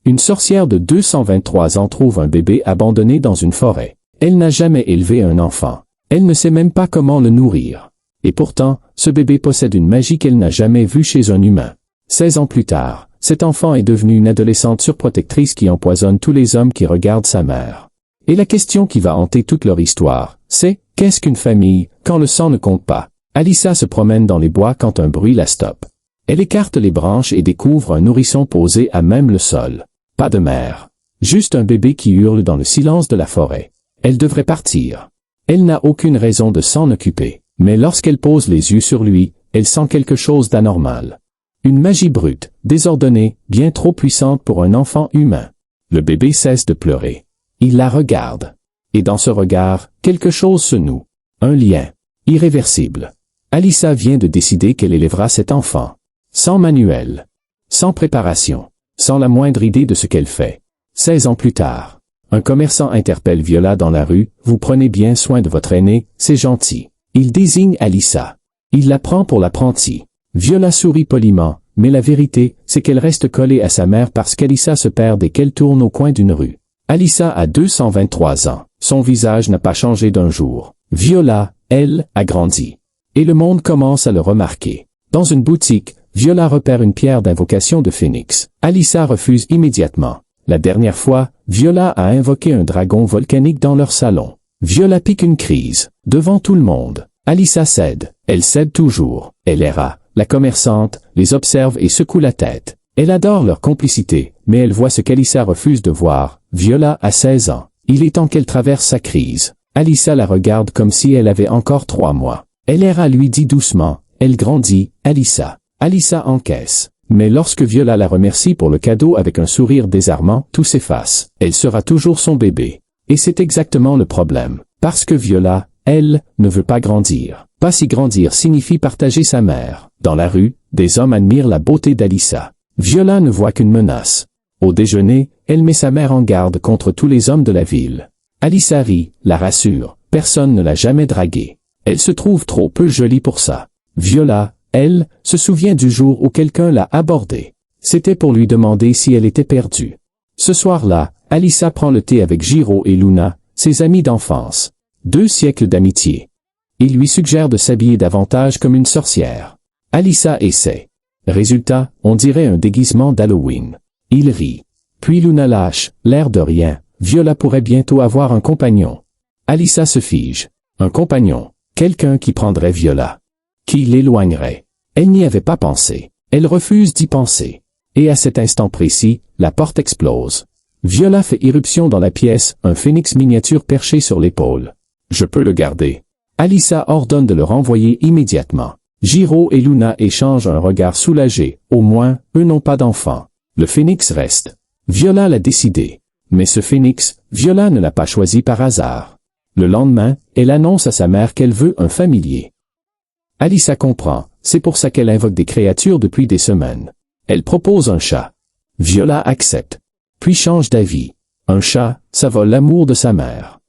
Une sorcière de 223 ans trouve un bébé abandonné dans une forêt. Elle n'a jamais élevé un enfant. Elle ne sait même pas comment le nourrir. Et pourtant, ce bébé possède une magie qu'elle n'a jamais vue chez un humain. 16 ans plus tard, cet enfant est devenu une adolescente surprotectrice qui empoisonne tous les hommes qui regardent sa mère. Et la question qui va hanter toute leur histoire, c'est « Qu'est-ce qu'une famille, quand le sang ne compte pas ?» Alyssa se promène dans les bois quand un bruit la stoppe. Elle écarte les branches et découvre un nourrisson posé à même le sol. Pas de mère. Juste un bébé qui hurle dans le silence de la forêt. Elle devrait partir. Elle n'a aucune raison de s'en occuper. Mais lorsqu'elle pose les yeux sur lui, elle sent quelque chose d'anormal. Une magie brute, désordonnée, bien trop puissante pour un enfant humain. Le bébé cesse de pleurer. Il la regarde. Et dans ce regard, quelque chose se noue. Un lien. Irréversible. Alyssa vient de décider qu'elle élèvera cet enfant. Sans manuel. Sans préparation. Sans la moindre idée de ce qu'elle fait. 16 ans plus tard. Un commerçant interpelle Viola dans la rue. « Vous prenez bien soin de votre aîné, c'est gentil. » Il désigne Alyssa. Il la prend pour l'apprentie. Viola sourit poliment, mais la vérité, c'est qu'elle reste collée à sa mère parce qu'Alyssa se perd dès qu'elle tourne au coin d'une rue. Alyssa a 223 ans. Son visage n'a pas changé d'un jour. Viola, elle, a grandi. Et le monde commence à le remarquer. Dans une boutique, Viola repère une pierre d'invocation de Phénix. Alyssa refuse immédiatement. La dernière fois, Viola a invoqué un dragon volcanique dans leur salon. Viola pique une crise, devant tout le monde. Alyssa cède. Elle cède toujours. Elera, la commerçante, les observe et secoue la tête. Elle adore leur complicité, mais elle voit ce qu'Alyssa refuse de voir. Viola a 16 ans. Il est temps qu'elle traverse sa crise. Alyssa la regarde comme si elle avait encore 3 mois. Elera lui dit doucement, elle grandit, Alyssa. Alyssa encaisse. Mais lorsque Viola la remercie pour le cadeau avec un sourire désarmant, tout s'efface. Elle sera toujours son bébé. Et c'est exactement le problème. Parce que Viola, elle, ne veut pas grandir. Pas si grandir signifie partager sa mère. Dans la rue, des hommes admirent la beauté d'Alyssa. Viola ne voit qu'une menace. Au déjeuner, elle met sa mère en garde contre tous les hommes de la ville. Alyssa rit, la rassure. Personne ne l'a jamais draguée. Elle se trouve trop peu jolie pour ça. Viola, elle, se souvient du jour où quelqu'un l'a abordée. C'était pour lui demander si elle était perdue. Ce soir-là, Alyssa prend le thé avec Jiro et Luna, ses amis d'enfance. 2 siècles d'amitié. Il lui suggère de s'habiller davantage comme une sorcière. Alyssa essaie. Résultat, on dirait un déguisement d'Halloween. Il rit. Puis Luna lâche, l'air de rien. Viola pourrait bientôt avoir un compagnon. Alyssa se fige. Un compagnon. Quelqu'un qui prendrait Viola. Qui l'éloignerait. Elle n'y avait pas pensé. Elle refuse d'y penser. Et à cet instant précis, la porte explose. Viola fait irruption dans la pièce, un phénix miniature perché sur l'épaule. Je peux le garder. Alyssa ordonne de le renvoyer immédiatement. Jiro et Luna échangent un regard soulagé. Au moins, eux n'ont pas d'enfant. Le phénix reste. Viola l'a décidé. Mais ce phénix, Viola ne l'a pas choisi par hasard. Le lendemain, elle annonce à sa mère qu'elle veut un familier. Alyssa comprend, c'est pour ça qu'elle invoque des créatures depuis des semaines. Elle propose un chat. Viola accepte. Puis change d'avis. Un chat, ça vole l'amour de sa mère.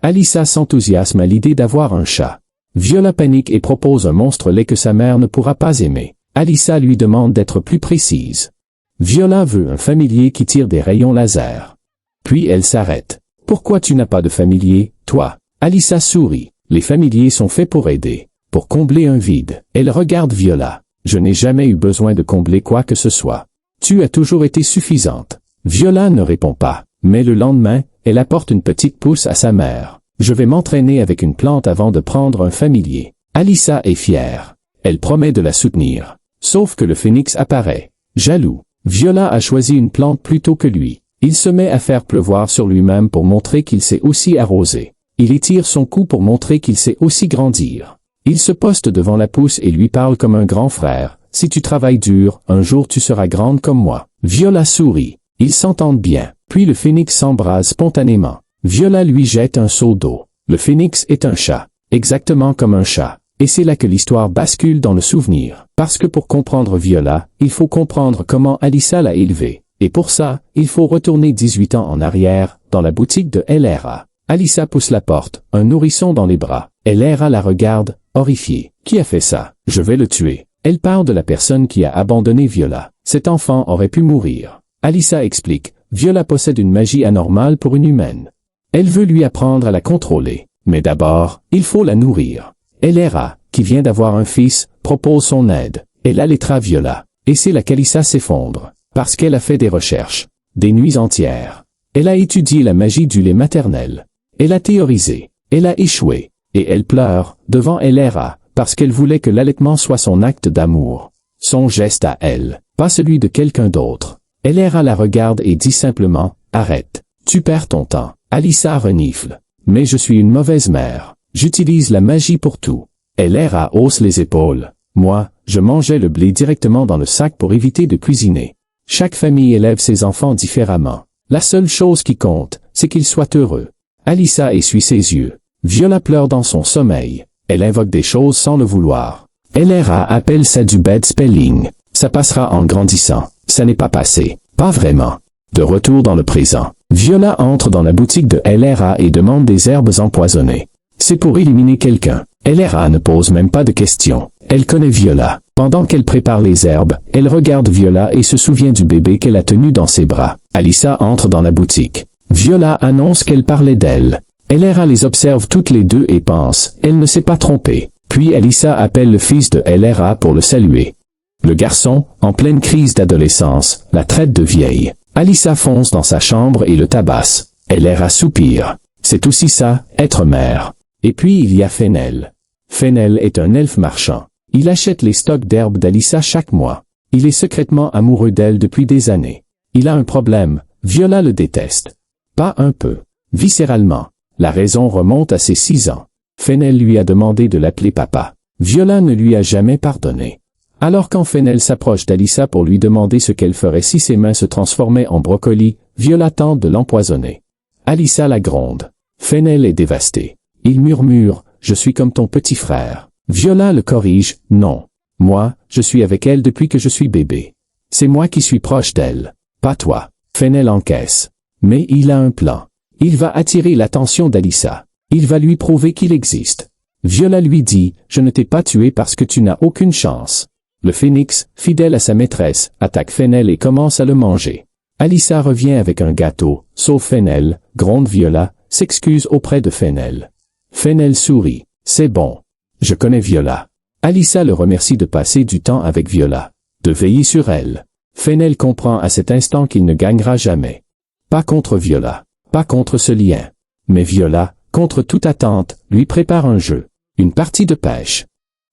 Alyssa s'enthousiasme à l'idée d'avoir un chat. Viola panique et propose un monstre laid que sa mère ne pourra pas aimer. Alyssa lui demande d'être plus précise. Viola veut un familier qui tire des rayons laser. Puis elle s'arrête. Pourquoi tu n'as pas de familier, toi? Alyssa sourit. Les familiers sont faits pour aider. Pour combler un vide. Elle regarde Viola. Je n'ai jamais eu besoin de combler quoi que ce soit. Tu as toujours été suffisante. Viola ne répond pas. Mais le lendemain, elle apporte une petite pousse à sa mère. Je vais m'entraîner avec une plante avant de prendre un familier. Alyssa est fière. Elle promet de la soutenir. Sauf que le phénix apparaît. Jaloux. Viola a choisi une plante plutôt que lui. Il se met à faire pleuvoir sur lui-même pour montrer qu'il sait aussi arroser. Il étire son cou pour montrer qu'il sait aussi grandir. Il se poste devant la pousse et lui parle comme un grand frère. Si tu travailles dur, un jour tu seras grande comme moi. Viola sourit. Ils s'entendent bien. Puis le phénix s'embrase spontanément. Viola lui jette un seau d'eau. Le phénix est un chat. Exactement comme un chat. Et c'est là que l'histoire bascule dans le souvenir. Parce que pour comprendre Viola, il faut comprendre comment Alyssa l'a élevée. Et pour ça, il faut retourner 18 ans en arrière, dans la boutique de Elera. Alyssa pousse la porte, un nourrisson dans les bras. Elera la regarde, horrifiée. Qui a fait ça? Je vais le tuer. Elle parle de la personne qui a abandonné Viola. Cet enfant aurait pu mourir. Alyssa explique, Viola possède une magie anormale pour une humaine. Elle veut lui apprendre à la contrôler. Mais d'abord, il faut la nourrir. Elera, qui vient d'avoir un fils, propose son aide. Elle allaitera Viola. Et c'est là qu'Alyssa s'effondre. Parce qu'elle a fait des recherches. Des nuits entières. Elle a étudié la magie du lait maternel. Elle a théorisé. Elle a échoué. Et elle pleure, devant Elera, parce qu'elle voulait que l'allaitement soit son acte d'amour. Son geste à elle, pas celui de quelqu'un d'autre. Elera la regarde et dit simplement, « Arrête. Tu perds ton temps. » Alyssa renifle. « Mais je suis une mauvaise mère. J'utilise la magie pour tout. » Elera hausse les épaules. « Moi, je mangeais le blé directement dans le sac pour éviter de cuisiner. Chaque famille élève ses enfants différemment. La seule chose qui compte, c'est qu'ils soient heureux. » Alyssa essuie ses yeux. Viola pleure dans son sommeil. Elle invoque des choses sans le vouloir. Elera appelle ça du bad spelling. Ça passera en grandissant. Ça n'est pas passé. Pas vraiment. De retour dans le présent. Viola entre dans la boutique de Elera et demande des herbes empoisonnées. C'est pour éliminer quelqu'un. Elera ne pose même pas de questions. Elle connaît Viola. Pendant qu'elle prépare les herbes, elle regarde Viola et se souvient du bébé qu'elle a tenu dans ses bras. Alyssa entre dans la boutique. Viola annonce qu'elle parlait d'elle. Elera les observe toutes les deux et pense, elle ne s'est pas trompée. Puis Alyssa appelle le fils de Elera pour le saluer. Le garçon, en pleine crise d'adolescence, la traite de vieille. Alyssa fonce dans sa chambre et le tabasse. Elera soupire. C'est aussi ça, être mère. Et puis il y a Fennel. Fennel est un elfe marchand. Il achète les stocks d'herbes d'Alyssa chaque mois. Il est secrètement amoureux d'elle depuis des années. Il a un problème, Viola le déteste. Pas un peu. Viscéralement. La raison remonte à ses 6 ans. Fennel lui a demandé de l'appeler papa. Viola ne lui a jamais pardonné. Alors quand Fennel s'approche d'Alyssa pour lui demander ce qu'elle ferait si ses mains se transformaient en brocoli, Viola tente de l'empoisonner. Alyssa la gronde. Fennel est dévasté. Il murmure, « Je suis comme ton petit frère. » Viola le corrige, « Non. Moi, je suis avec elle depuis que je suis bébé. C'est moi qui suis proche d'elle. Pas toi. » Fennel encaisse. Mais il a un plan. Il va attirer l'attention d'Alyssa. Il va lui prouver qu'il existe. Viola lui dit, « Je ne t'ai pas tué parce que tu n'as aucune chance. » Le phénix, fidèle à sa maîtresse, attaque Fennel et commence à le manger. Alyssa revient avec un gâteau, sauve Fennel, gronde Viola, s'excuse auprès de Fennel. Fennel sourit. « C'est bon. Je connais Viola. » Alyssa le remercie de passer du temps avec Viola, de veiller sur elle. Fennel comprend à cet instant qu'il ne gagnera jamais. Pas contre Viola. Pas contre ce lien. Mais Viola, contre toute attente, lui prépare un jeu. Une partie de pêche.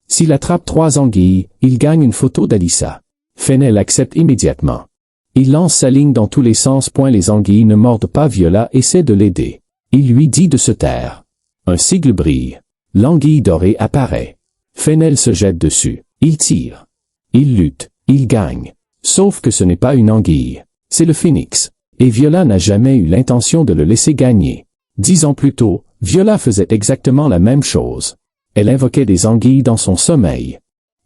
S'il attrape 3 anguilles, il gagne une photo d'Alyssa. Fennel accepte immédiatement. Il lance sa ligne dans tous les sens. Les anguilles ne mordent pas. Viola essaie de l'aider. Il lui dit de se taire. Un sigle brille. L'anguille dorée apparaît. Fennel se jette dessus. Il tire. Il lutte. Il gagne. Sauf que ce n'est pas une anguille. C'est le phénix. Et Viola n'a jamais eu l'intention de le laisser gagner. 10 ans plus tôt, Viola faisait exactement la même chose. Elle invoquait des anguilles dans son sommeil.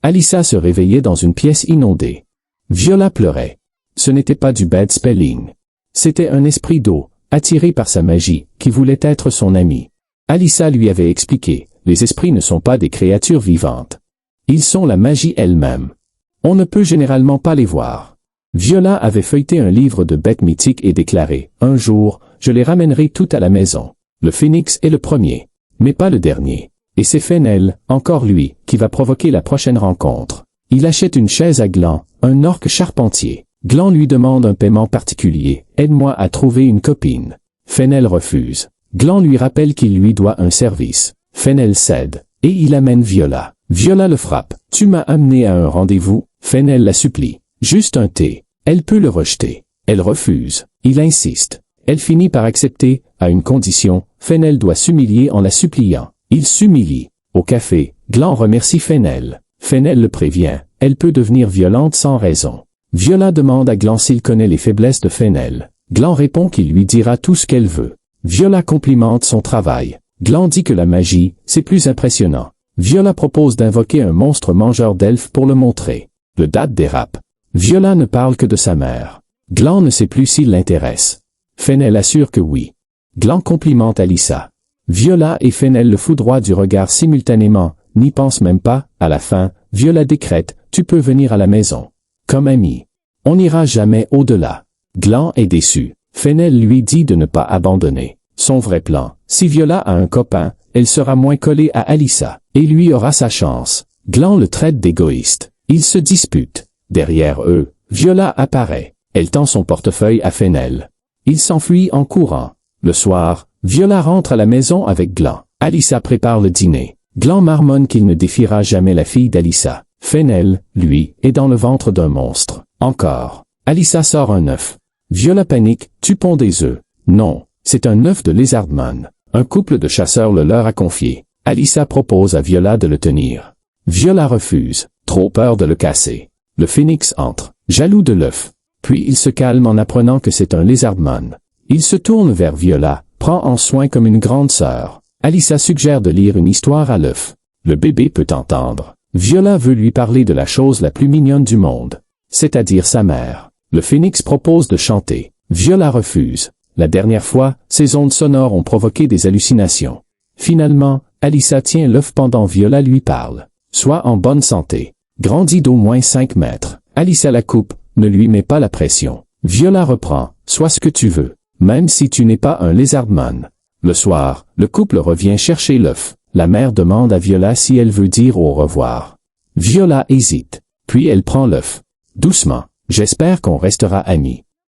Alyssa se réveillait dans une pièce inondée. Viola pleurait. Ce n'était pas du bad spelling. C'était un esprit d'eau, attiré par sa magie, qui voulait être son ami. Alyssa lui avait expliqué, les esprits ne sont pas des créatures vivantes. Ils sont la magie elle-même. On ne peut généralement pas les voir. Viola avait feuilleté un livre de bêtes mythiques et déclaré, « Un jour, je les ramènerai toutes à la maison. Le phénix est le premier, mais pas le dernier. Et c'est Fennel, encore lui, qui va provoquer la prochaine rencontre. » Il achète une chaise à Gland, un orque charpentier. Gland lui demande un paiement particulier, « Aide-moi à trouver une copine. » Fennel refuse. Gland lui rappelle qu'il lui doit un service. Fennel cède, et il amène Viola. Viola le frappe. « Tu m'as amené à un rendez-vous ?» Fennel la supplie. Juste un thé. Elle peut le rejeter. Elle refuse. Il insiste. Elle finit par accepter, à une condition, Fennel doit s'humilier en la suppliant. Il s'humilie. Au café, Gland remercie Fennel. Fennel le prévient, elle peut devenir violente sans raison. Viola demande à Gland s'il connaît les faiblesses de Fennel. Gland répond qu'il lui dira tout ce qu'elle veut. Viola complimente son travail. Gland dit que la magie, c'est plus impressionnant. Viola propose d'invoquer un monstre mangeur d'elfes pour le montrer. Le date dérape. Viola ne parle que de sa mère. Gland ne sait plus s'il l'intéresse. Fennel assure que oui. Gland complimente Alyssa. Viola et Fennel le foudroient du regard simultanément, n'y pense même pas. À la fin, Viola décrète, « Tu peux venir à la maison. Comme ami. On n'ira jamais au-delà. » Gland est déçu. Fennel lui dit de ne pas abandonner son vrai plan. Si Viola a un copain, elle sera moins collée à Alyssa, et lui aura sa chance. Gland le traite d'égoïste. Ils se disputent. Derrière eux, Viola apparaît. Elle tend son portefeuille à Fennel. Il s'enfuit en courant. Le soir, Viola rentre à la maison avec Gland. Alyssa prépare le dîner. Gland marmonne qu'il ne défiera jamais la fille d'Alyssa. Fennel, lui, est dans le ventre d'un monstre. Encore. Alyssa sort un œuf. Viola panique, tu ponds des œufs. Non, c'est un œuf de Lizardman. Un couple de chasseurs le leur a confié. Alyssa propose à Viola de le tenir. Viola refuse, trop peur de le casser. Le phénix entre, jaloux de l'œuf. Puis il se calme en apprenant que c'est un Lizardman. Il se tourne vers Viola, prend en soin comme une grande sœur. Alyssa suggère de lire une histoire à l'œuf. Le bébé peut entendre. Viola veut lui parler de la chose la plus mignonne du monde, c'est-à-dire sa mère. Le phénix propose de chanter. Viola refuse. La dernière fois, ces ondes sonores ont provoqué des hallucinations. Finalement, Alyssa tient l'œuf pendant Viola lui parle. Sois en bonne santé. Grandis d'au moins 5 mètres. Alyssa la coupe, ne lui met pas la pression. Viola reprend. Sois ce que tu veux, même si tu n'es pas un Lizardman. Le soir, le couple revient chercher l'œuf. La mère demande à Viola si elle veut dire au revoir. Viola hésite. Puis elle prend l'œuf. Doucement. J'espère qu'on restera amis.